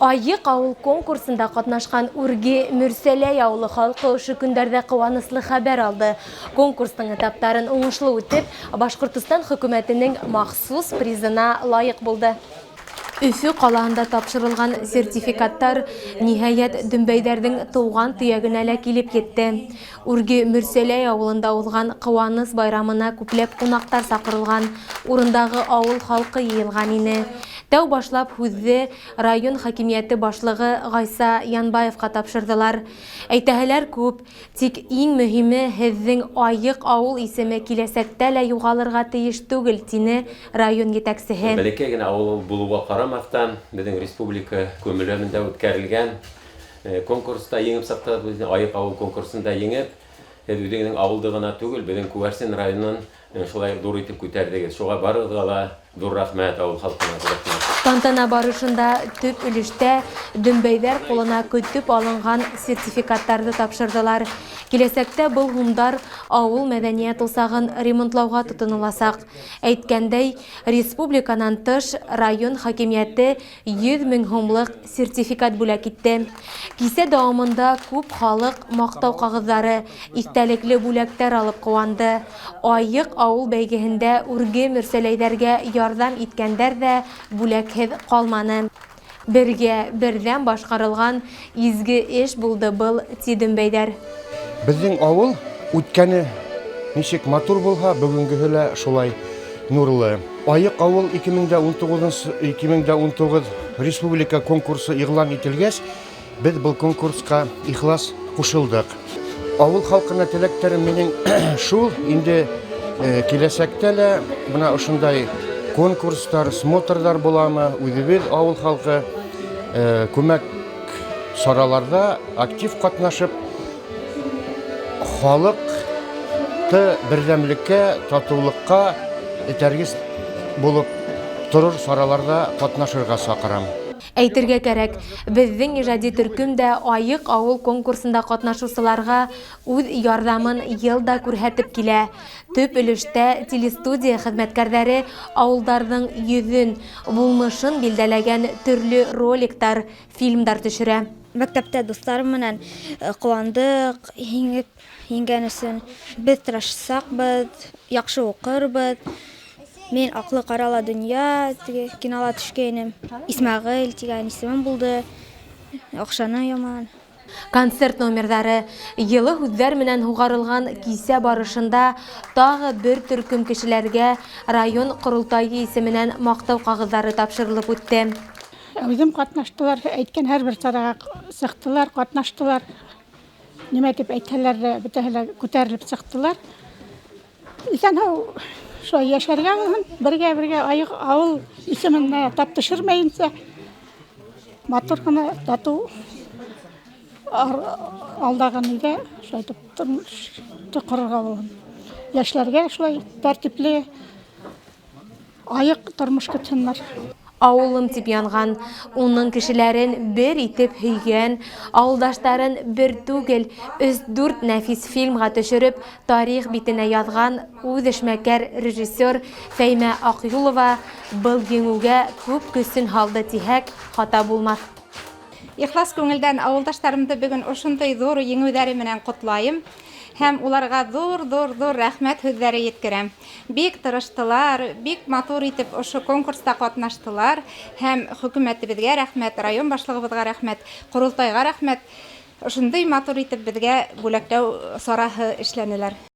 Айык ауыл конкурсында катнашкан Үрге Мөрсәләй авылы халкы ошо көндәрдә куанычлы хәбәр алды. Конкурстың этаптарын уңышлы үтеп, Башкортстан хөкүмәтенең махсус призына лайык булды. Өфө калаһында тапшырылган сертификаттар ниһаять Дөмбәйдәрнең туган төягенә лә килеп етте. Үрге Мөрсәләй авылында узган Куаныс байрамына күпләп кунактар сакырылган, урындагы авыл халкы йыелган ине. Тәү башлап һүзне район хакимияте башлыгы Гайса Янбаевка тапшырдылар. Әйтәһеләр күп, тик иң мөһиме һезнең Айык авыл исеме киләсәктә лә югалырга тиеш түгел, дине район җитәкчесе. Бәләкәй генә авыл булуга карамастан, безнең республика күмелгәндә үткәрелгән конкурста еңеп сакта, Айык авыл конкурсында еңеп, үзеңнең авылды гына түгел, безнең Күгәрсен районын шулай дур итеп күтәрдегез. Шуңа барыгызга да зур рәхмәт авыл халкына. Тантана барышында төп өлештә Дөмбәйдәр кулына көтеп алынган сертификаттарды тапшырдылар. Киләсәктә был һумдар авыл мәдәният усагын ремонтлауга тотыныласак. Әйткәндәй, республиканан тыш район хакимияте 100 000 һумлык сертификат бүләк итте. Кисә дәвамында күп халык мактау кагызлары, истәлекле бүләктәр алып куанды. Айык авыл бәйгеһендә Үрге Мөрсәләйдәргә ярдәм иткәндәр дә бүләкһез калманы. Бердәм башкарылган изге эш булды был Дөмбәйдәр. Безнең авыл үткәне ничек матур булса, бүгенгеһе лә шулай нурлы. Айык авыл 2019 республика конкурсы игълан ителгәч, без был конкурска ихлас кушылдык. Авыл халкына теләктәрем минең шул, инде киләсәктә лә менә ошондай конкурстар, смотрлар буламы, үзебез авыл халкы күмәк сараларда актив катнашып, халыкты бердәмлеккә, татулыкка этәргез булып торыр сараларда катнашырга сакырам. Әйтергә кәрәк, безнең иҗади төркем дә Айык авыл конкурсында катнашучыларга үз ярдәмен елда күрһәтеп килә. Төп өлештә телестудия хезмәткәрләре авылларның йөзен, булмышын билдәләгән төрле роликтар, фильмдар төшерә. Мәктәптә дусларым менән куандык, еңгән өчен. Без тырышсакбыз, яхшы укырбыз. Мен аклы карала дөнья кинола төшкәнем. Исмәгыйль дигән исемем булды. Акчаны яман. Концерт номерлары йылы һүзләр менән һугарылган кисә барышында тагы бер төркем кешеләргә район корылтайы исеменнән мактау кагызлары тапшырылып үтте. Үзем катнаштылар, әйткән һәрбер сарага сыктылар, катнаштылар. Нимә дип әйтәләр, бөтәһеләр күтәрелеп сыктылар. Исән-һау шулай яшәргә булһын, бергә Айык авыл исеменә таптышырмаенча матур гына тату алдагы нидә шулай тормышты булган. Яшьләргә шулай тәртипле Айык тормыш көтсеннәр. Авылым тип янган, уның кешеләрен бер итеп һөйгән, авылдаштарын бер түгел, 3-4 нәфис фильмга төшереп, тарих битенә язган үз эшмәкәр режиссер Фәймә Акъюлова был җиңүгә күп көсөн һалды тиһәк, хата булмас. Ихлас күңелдән авылдашларымды бүген ошондай зур җиңүләре менән котлайым. Һәм уларга зур рәхмәт һүзләре yetkерәм. Бик тырыштылар, бик матур итеп ошо конкурста катнаштылар. Һәм хөкүмәтебезгә рәхмәт, район башлыгыбызга рәхмәт, корылтайга рәхмәт. Ошондый матур итеп безгә бүләкләү сараһы эшләнеләр.